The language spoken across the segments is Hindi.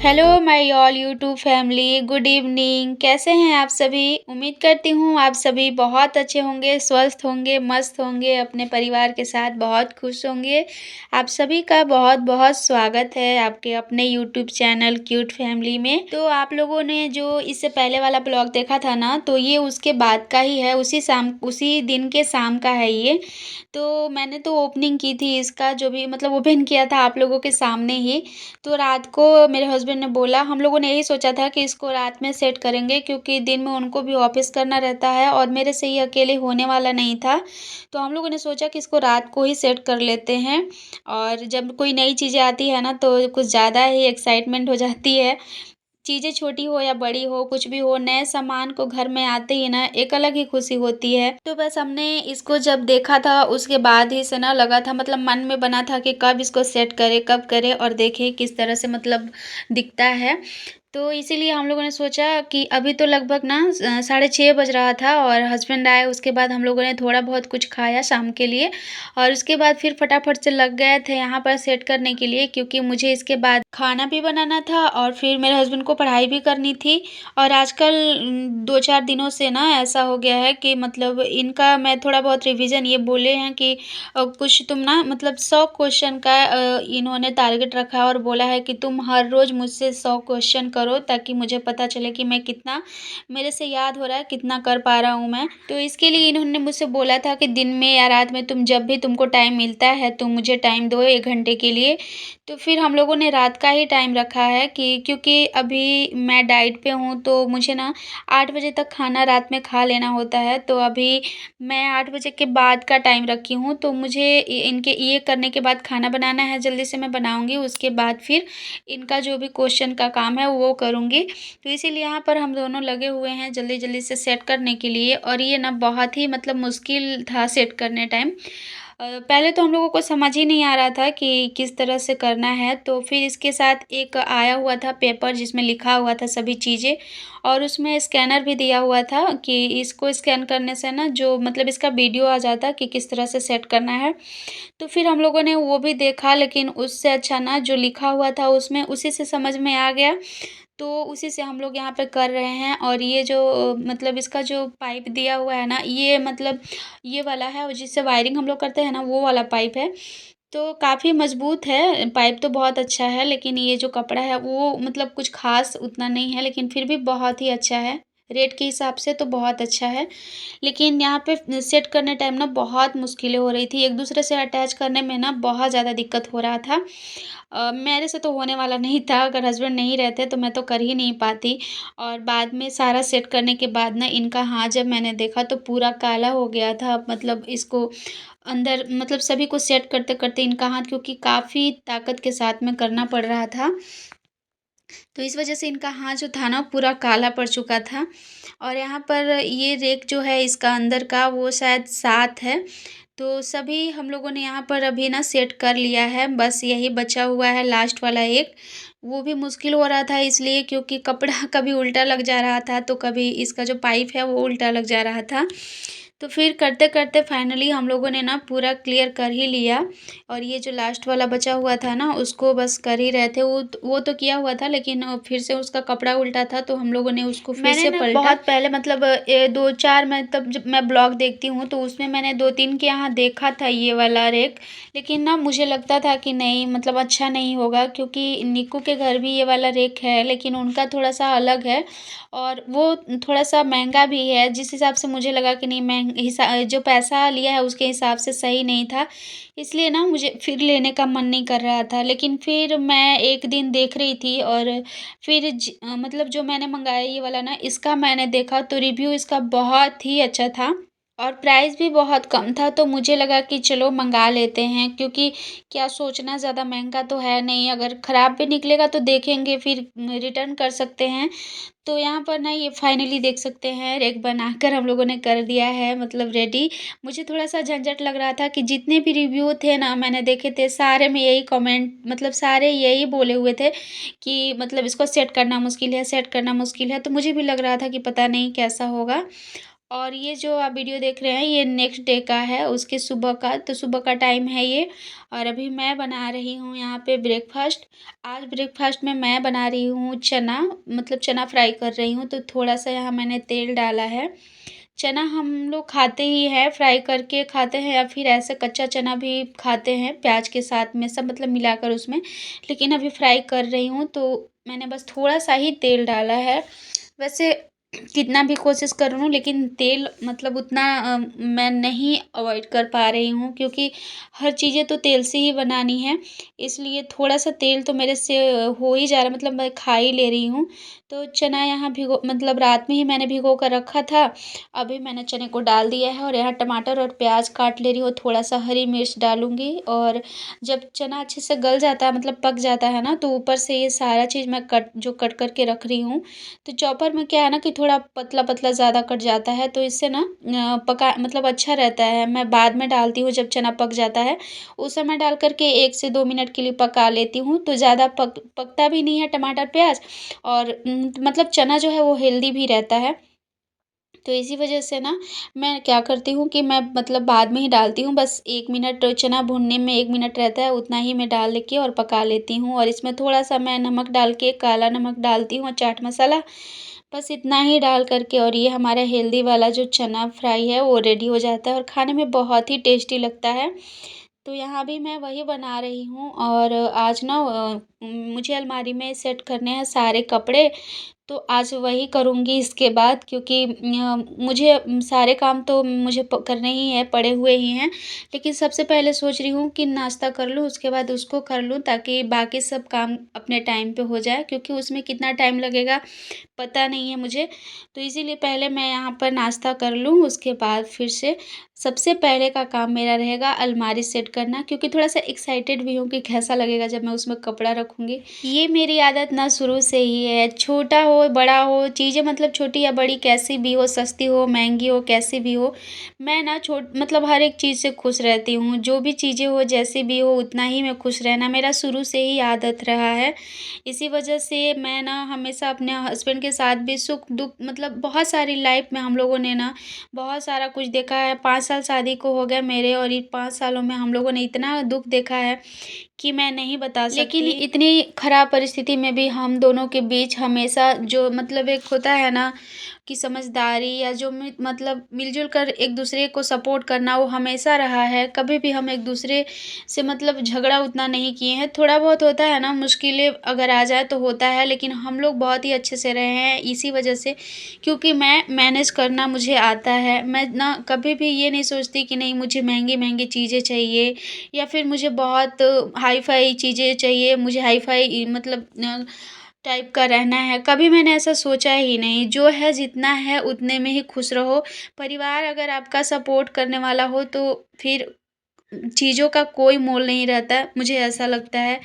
Hello my all YouTube family, good evening. कैसे हैं आप सभी? उम्मीद करती हूँ आप सभी बहुत अच्छे होंगे, स्वस्थ होंगे, मस्त होंगे, अपने परिवार के साथ बहुत खुश होंगे। आप सभी का बहुत-बहुत स्वागत है आपके अपने यूट्यूब चैनल क्यूट फैमिली में। तो आप लोगों ने जो इससे पहले वाला ब्लॉग देखा था ना, तो ये उसके बाद का ही है, उसी दिन के शाम का है ये। तो मैंने तो ओपनिंग की थी इसका, जो भी मतलब ओपन किया था आप लोगों के सामने ही। तो रात को मेरे हस्बैंड ने बोला, हम लोगों ने यही सोचा था कि इसको रात में सेट करेंगे क्योंकि दिन में उनको भी ऑफिस करना रहता है और मेरे से ये अकेले होने वाला नहीं था। तो हम लोगों ने सोचा कि इसको रात को ही सेट कर लेते हैं। और जब कोई नई चीज़ें आती है ना, तो कुछ ज़्यादा ही एक्साइटमेंट हो जाती है। चीज़ें छोटी हो या बड़ी हो, कुछ भी हो, नए सामान को घर में आते ही ना एक अलग ही खुशी होती है। तो बस हमने इसको जब देखा था उसके बाद ही से ना लगा था, मतलब मन में बना था कि कब इसको सेट करें, कब करें और देखें किस तरह से मतलब दिखता है। तो इसीलिए हम लोगों ने सोचा कि अभी तो लगभग ना 6:30 बज रहा था और हस्बैंड आए, उसके बाद हम लोगों ने थोड़ा बहुत कुछ खाया शाम के लिए और उसके बाद फिर फटाफट से लग गए थे यहाँ पर सेट करने के लिए, क्योंकि मुझे इसके बाद खाना भी बनाना था और फिर मेरे हस्बैंड को पढ़ाई भी करनी थी। और आजकल 2-4 दिनों से ना ऐसा हो गया है कि मतलब इनका मैं थोड़ा बहुत रिवीजन ये बोले हैं कि कुछ तुम ना मतलब 100 क्वेश्चन का इन्होंने टारगेट रखा है और बोला है कि तुम हर रोज़ मुझसे 100 क्वेश्चन करो, ताकि मुझे पता चले कि मैं कितना मेरे से याद हो रहा है, कितना कर पा रहा हूँ मैं। तो इसके लिए इन्होंने मुझसे बोला था कि दिन में या रात में तुम जब भी तुमको टाइम मिलता है तुम मुझे टाइम दो 1 घंटे के लिए। तो फिर हम लोगों ने रात का ही टाइम रखा है कि क्योंकि अभी मैं डाइट पे हूँ, तो मुझे ना 8 बजे तक खाना रात में खा लेना होता है। तो अभी मैं 8 बजे के बाद का टाइम रखी हूँ, तो मुझे इनके ये करने के बाद खाना बनाना है, जल्दी से मैं बनाऊँगी, उसके बाद फिर इनका जो भी क्वेश्चन का काम है वो करूँगी। तो इसीलिए यहाँ पर हम दोनों लगे हुए हैं जल्दी-जल्दी से सेट करने के लिए, और ये ना बहुत ही मतलब मुश्किल था सेट करने टाइम। पहले तो हम लोगों को समझ ही नहीं आ रहा था कि किस तरह से करना है, तो फिर इसके साथ एक आया हुआ था पेपर जिसमें लिखा हुआ था सभी चीज़ें, और उसमें स्कैनर भी दिया हुआ था कि इसको स्कैन करने से ना जो मतलब इसका वीडियो आ जाता कि किस तरह से सेट करना है। तो फिर हम लोगों ने वो भी देखा, लेकिन उससे अच्छा ना जो लिखा हुआ था उसमें उसी से समझ में आ गया। तो उसी से हम लोग यहाँ पे कर रहे हैं, और ये जो मतलब इसका जो पाइप दिया हुआ है ना, ये मतलब ये वाला है और जिससे वायरिंग हम लोग करते हैं ना, वो वाला पाइप है। तो काफ़ी मज़बूत है, पाइप तो बहुत अच्छा है, लेकिन ये जो कपड़ा है वो मतलब कुछ ख़ास उतना नहीं है, लेकिन फिर भी बहुत ही अच्छा है। रेट के हिसाब से तो बहुत अच्छा है। लेकिन यहाँ पे सेट करने टाइम ना बहुत मुश्किलें हो रही थी, एक-दूसरे से अटैच करने में ना बहुत ज़्यादा दिक्कत हो रहा था। मेरे से तो होने वाला नहीं था, अगर हस्बैंड नहीं रहते तो मैं तो कर ही नहीं पाती। और बाद में सारा सेट करने के बाद ना इनका हाथ जब मैंने देखा तो पूरा काला हो गया था, मतलब इसको अंदर मतलब सभी को सेट करते-करते इनका हाथ, क्योंकि काफ़ी ताकत के साथ में करना पड़ रहा था। तो इस वज़ह से इनका हाथ जो था ना पूरा काला पड़ चुका था। और यहाँ पर ये रेक जो है इसका अंदर का वो शायद 7 है। तो सभी हम लोगों ने यहाँ पर अभी ना सेट कर लिया है, बस यही बचा हुआ है लास्ट वाला एक। वो भी मुश्किल हो रहा था इसलिए क्योंकि कपड़ा कभी उल्टा लग जा रहा था, तो कभी इसका जो पाइप है वो उल्टा लग जा रहा था। तो फिर करते-करते फाइनली हम लोगों ने ना पूरा क्लियर कर ही लिया, और ये जो लास्ट वाला बचा हुआ था ना उसको बस कर ही रहे थे। वो तो किया हुआ था, लेकिन फिर से उसका कपड़ा उल्टा था, तो हम लोगों ने उसको फिर मैंने से ना पलटा। बहुत पहले मतलब 2-4 मैं तब जब मैं ब्लॉग देखती हूँ तो उसमें मैंने 2-3 के यहाँ देखा था ये वाला रेक। लेकिन ना मुझे लगता था कि नहीं मतलब अच्छा नहीं होगा, क्योंकि निक्कू के घर भी ये वाला रेक है, लेकिन उनका थोड़ा-सा अलग है और वो थोड़ा-सा महँगा भी है। जिस हिसाब से मुझे लगा कि नहीं जो पैसा लिया है उसके हिसाब से सही नहीं था। इसलिए ना मुझे फिर लेने का मन नहीं कर रहा था। लेकिन फिर मैं एक दिन देख रही थी और फिर मतलब जो मैंने मँगाया ये वाला ना, इसका मैंने देखा तो रिव्यू इसका बहुत ही अच्छा था और प्राइस भी बहुत कम था, तो मुझे लगा कि चलो मँगा लेते हैं, क्योंकि क्या सोचना, ज़्यादा महँगा तो है नहीं, अगर ख़राब भी निकलेगा तो देखेंगे फिर रिटर्न कर सकते हैं। तो यहाँ पर ना ये फाइनली देख सकते हैं रेक बनाकर हम लोगों ने कर दिया है, मतलब रेडी। मुझे थोड़ा-सा झंझट लग रहा था कि जितने भी रिव्यू थे ना मैंने देखे थे, सारे में यही कमेंट मतलब सारे यही बोले हुए थे कि मतलब इसको सेट करना मुश्किल है, सेट करना मुश्किल है। तो मुझे भी लग रहा था कि पता नहीं कैसा होगा। और ये जो आप वीडियो देख रहे हैं ये नेक्स्ट डे का है, उसके सुबह का। तो सुबह का टाइम है ये और अभी मैं बना रही हूँ यहाँ पे ब्रेकफ़ास्ट। आज ब्रेकफ़ास्ट में मैं बना रही हूँ चना, मतलब चना फ्राई कर रही हूँ। तो थोड़ा-सा यहाँ मैंने तेल डाला है। चना हम लोग खाते ही हैं, फ्राई करके खाते हैं या फिर ऐसे कच्चा चना भी खाते हैं प्याज के साथ में, सब मतलब मिलाकर उसमें। लेकिन अभी फ्राई कर रही हूँ तो मैंने बस थोड़ा-सा ही तेल डाला है। वैसे कितना भी कोशिश कर लूँ लेकिन तेल मतलब उतना मैं नहीं अवॉइड कर पा रही हूँ, क्योंकि हर चीज़ें तो तेल से ही बनानी है। इसलिए थोड़ा-सा तेल तो मेरे से हो ही जा रहा है, मतलब मैं खा ही ले रही हूँ। तो चना यहाँ भिगो मतलब रात में ही मैंने भिगो कर रखा था। अभी मैंने चने को डाल दिया है और यहाँ टमाटर और प्याज़ काट ले रही हूँ, थोड़ा-सा हरी मिर्च डालूँगी। और जब चना अच्छे से गल जाता है, मतलब पक जाता है ना, तो ऊपर से ये सारा चीज़ मैं कट करके रख रही हूँ। तो चॉपर में क्या है ना कि थोड़ा पतला-पतला ज़्यादा कट जाता है, तो इससे ना पका मतलब अच्छा रहता है। मैं बाद में डालती हूँ जब चना पक जाता है, उस समय डाल कर के 1 से 2 मिनट के लिए पका लेती हूँ, तो ज़्यादा पकता भी नहीं है टमाटर, प्याज़। और मतलब चना जो है वो हेल्दी भी रहता है। तो इसी वजह से ना मैं क्या करती हूँ कि मैं मतलब बाद में ही डालती हूँ, बस 1 मिनट चना भूनने में 1 मिनट रहता है, उतना ही मैं डाल के और पका लेती हूँ। और इसमें थोड़ा-सा मैं नमक डाल के, काला नमक डालती हूँ और चाट मसाला, बस इतना ही डाल कर के और ये हमारा हेल्दी वाला जो चना फ्राई है वो रेडी हो जाता है और खाने में बहुत ही टेस्टी लगता है। तो यहाँ भी मैं वही बना रही हूँ और आज ना मुझे अलमारी में सेट करने हैं सारे कपड़े, तो आज वही करूँगी इसके बाद, क्योंकि मुझे सारे काम तो मुझे करने ही हैं, पड़े हुए ही हैं। लेकिन सबसे पहले सोच रही हूँ कि नाश्ता कर लूँ, उसके बाद उसको कर लूँ, ताकि बाकी सब काम अपने टाइम पे हो जाए, क्योंकि उसमें कितना टाइम लगेगा पता नहीं है मुझे। तो इसीलिए पहले मैं यहाँ पर नाश्ता कर लूँ, उसके बाद फिर से सबसे पहले का काम मेरा रहेगा अलमारी सेट करना, क्योंकि थोड़ा-सा एक्साइटेड भी हूँ कि कैसा लगेगा जब मैं उसमें कपड़ा रखूँगी। ये मेरी आदत ना शुरू से ही है, छोटा हो, बड़ा हो, चीज़ें मतलब छोटी या बड़ी कैसी भी हो, सस्ती हो, महँगी हो, कैसी भी हो, मैं ना मतलब हर एक चीज़ से खुश रहती हूँ। जो भी चीज़ें हो, जैसी भी हो, उतना ही मैं खुश रहना मेरा शुरू से ही आदत रहा है। इसी वजह से मैं ना हमेशा अपने हस्बैंड के साथ भी सुख-दुःख, मतलब बहुत सारी लाइफ़ में हम लोगों ने ना बहुत सारा कुछ देखा है। 5 साल शादी को हो गए मेरे और ये 5 सालों में हम लोगों ने इतना दुःख देखा है कि मैं नहीं बता सकती। लेकिन इतनी खराब परिस्थिति में भी हम दोनों के बीच हमेशा जो मतलब एक होता है ना कि समझदारी, या जो मतलब मिल-जुल कर एक-दूसरे को सपोर्ट करना, वो हमेशा रहा है। कभी भी हम एक-दूसरे से मतलब झगड़ा उतना नहीं किए हैं। थोड़ा बहुत होता है ना, मुश्किलें अगर आ जाए तो होता है, लेकिन हम लोग बहुत ही अच्छे से रहे हैं इसी वजह से, क्योंकि मैं मैनेज करना मुझे आता है। मैं ना कभी भी ये नहीं सोचती कि नहीं मुझे महँगी-महँगी चीज़ें चाहिए या फिर मुझे बहुत हाई-फ़ाई चीज़ें चाहिए, मुझे हाई-फ़ाई मतलब टाइप का रहना है, कभी मैंने ऐसा सोचा ही नहीं। जो है जितना है उतने में ही खुश रहो। परिवार अगर आपका सपोर्ट करने वाला हो तो फिर चीज़ों का कोई मोल नहीं रहता है, मुझे ऐसा लगता है।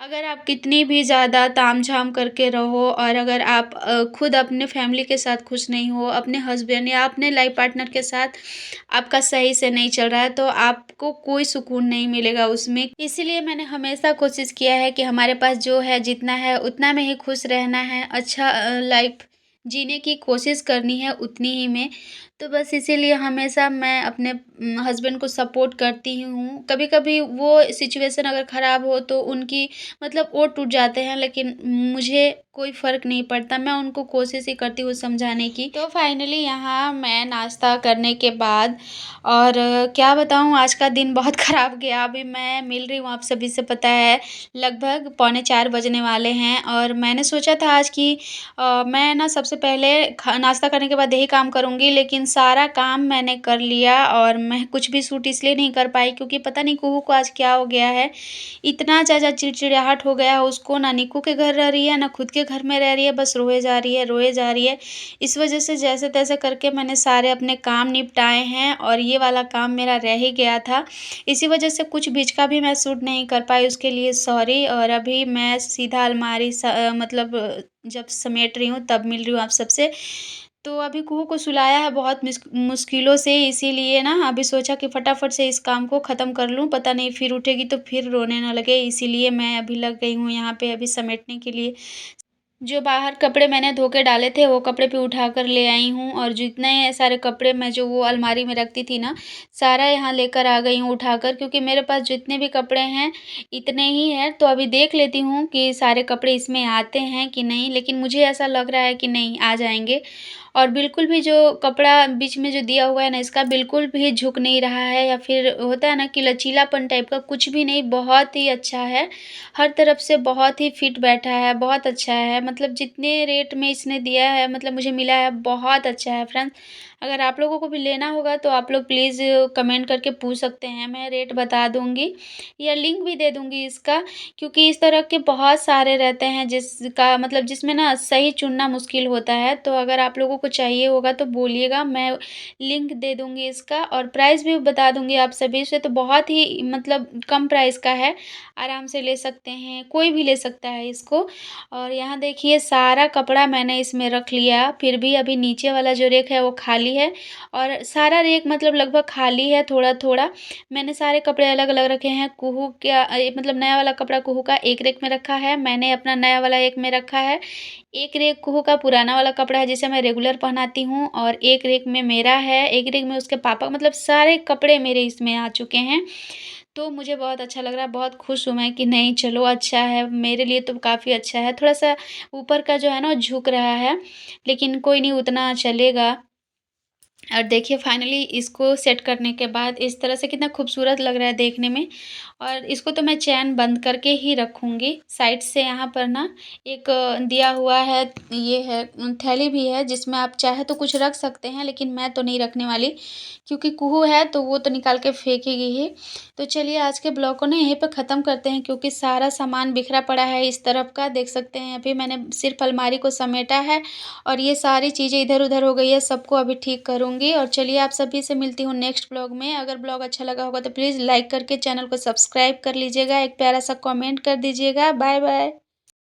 अगर आप कितनी भी ज़्यादा ताम-झाम करके रहो और अगर आप खुद अपने फैमिली के साथ खुश नहीं हो, अपने हस्बैंड या अपने लाइफ़ पार्टनर के साथ आपका सही से नहीं चल रहा है, तो आपको कोई सुकून नहीं मिलेगा उसमें। इसीलिए मैंने हमेशा कोशिश किया है कि हमारे पास जो है, जितना है, उतना में ही खुश रहना है। अच्छा लाइफ़ जीने की कोशिश करनी है उतनी ही में। तो बस इसीलिए हमेशा मैं अपने हस्बैंड को सपोर्ट करती ही हूँ। कभी-कभी वो सिचुएशन अगर ख़राब हो तो उनकी मतलब वो टूट जाते हैं, लेकिन मुझे कोई फ़र्क नहीं पड़ता, मैं उनको कोशिश ही करती हूँ समझाने की। तो फाइनली यहाँ मैं नाश्ता करने के बाद और क्या बताऊँ, आज का दिन बहुत ख़राब गया। अभी मैं मिल रही हूँ आप सभी से, पता है लगभग पौने 4 बजने वाले हैं और मैंने सोचा था आज कि मैं ना सबसे पहले नाश्ता करने के बाद यही काम करूँगी, लेकिन सारा काम मैंने कर लिया और मैं कुछ भी शूट इसलिए नहीं कर पाई क्योंकि पता नहीं कुहू को आज क्या हो गया है। इतना ज़्यादा चिड़चिड़ाहट हो गया है उसको, ना निक्कू के घर रह रही है, ना खुद के घर में रह रही है, बस रोए जा रही है, रोए जा रही है। इस वज़ह से जैसे-तैसे करके मैंने सारे अपने काम निपटाए हैं और ये वाला काम मेरा रह ही गया था। इसी वज़ह से कुछ बीच का भी मैं शूट नहीं कर पाई, उसके लिए सॉरी। और अभी मैं सीधा अलमारी मतलब जब समेट रही हूँ तब मिल रही हूँ आप सबसे। तो अभी कुहू को सुलाया है बहुत मुश्किलों से, इसीलिए ना अभी सोचा कि फटाफट से इस काम को ख़त्म कर लूँ, पता नहीं फिर उठेगी तो फिर रोने ना लगे, इसीलिए मैं अभी लग गई हूँ यहाँ पे अभी समेटने के लिए। जो बाहर कपड़े मैंने धो के डाले थे, वो कपड़े भी उठा कर ले आई हूँ और जितने सारे कपड़े मैं जो वो अलमारी में रखती थी ना, सारा यहाँ लेकर आ गई हूँ उठाकर क्योंकि मेरे पास जितने भी कपड़े हैं, इतने ही हैं। तो अभी देख लेती हूँ कि सारे कपड़े इसमें आते हैं कि नहीं, लेकिन मुझे ऐसा लग रहा है कि नहीं, आ जाएँगे। और बिल्कुल भी जो कपड़ा बीच में जो दिया हुआ है ना, इसका बिल्कुल भी झुक नहीं रहा है या फिर होता है ना कि लचीलापन टाइप का, कुछ भी नहीं, बहुत ही अच्छा है। हर तरफ से बहुत ही फिट बैठा है, बहुत अच्छा है। मतलब जितने रेट में इसने दिया है मतलब मुझे मिला है, बहुत अच्छा है फ्रेंड्स। अगर आप लोगों को भी लेना होगा तो आप लोग प्लीज़ कमेंट करके पूछ सकते हैं, मैं रेट बता दूँगी या लिंक भी दे दूँगी इसका, क्योंकि इस तरह के बहुत सारे रहते हैं जिसका मतलब जिसमें ना सही चुनना मुश्किल होता है। तो अगर आप लोगों को चाहिए होगा तो बोलिएगा, मैं लिंक दे दूँगी इसका और प्राइस भी बता दूँगी आप सभी से। तो बहुत ही मतलब कम प्राइस का है, आराम से ले सकते हैं, कोई भी ले सकता है इसको। और यहाँ देखिए सारा कपड़ा मैंने इसमें रख लिया, फिर भी अभी नीचे वाला जो रैक है वो खाली है और सारा रैक मतलब लगभग खाली है थोड़ा-थोड़ा। मैंने सारे कपड़े अलग-अलग रखे हैं। कुहू का मतलब नया वाला कपड़ा कुहू का एक रैक में रखा है, मैंने अपना नया वाला एक में रखा है। एक रैक कुहू का पुराना वाला कपड़ा है जिसे मैं रेगुलर पहनाती हूँ और एक रैक में मेरा है, एक रैक में उसके पापा, मतलब सारे कपड़े मेरे इसमें आ चुके हैं। तो मुझे बहुत अच्छा लग रहा है, बहुत खुश हूँ मैं कि नहीं चलो अच्छा है, मेरे लिए तो काफ़ी अच्छा है। थोड़ा-सा ऊपर का जो है ना वो झुक रहा है, लेकिन कोई नहीं, उतना चलेगा। और देखिए फाइनली इसको सेट करने के बाद इस तरह से कितना खूबसूरत लग रहा है देखने में। और इसको तो मैं चैन बंद करके ही रखूँगी। साइड से यहाँ पर ना एक दिया हुआ है, ये है थैली भी है जिसमें आप चाहे तो कुछ रख सकते हैं, लेकिन मैं तो नहीं रखने वाली क्योंकि कुहू है तो वो तो निकाल के फेंकेगी ही। तो चलिए आज के ब्लॉग को ना यहीं पे ख़त्म करते हैं क्योंकि सारा सामान बिखरा पड़ा है इस तरफ का, देख सकते हैं। अभी मैंने सिर्फ़ अलमारी को समेटा है और ये सारी चीज़ें इधर-उधर हो गई है, सबको अभी ठीक करूँगी। और चलिए आप सभी से मिलती हूँ नेक्स्ट ब्लॉग में। अगर ब्लॉग अच्छा लगा होगा तो प्लीज़ लाइक करके चैनल को सब्सक्राइब कर लीजिएगा, एक प्यारा सा कमेंट कर दीजिएगा। Bye bye.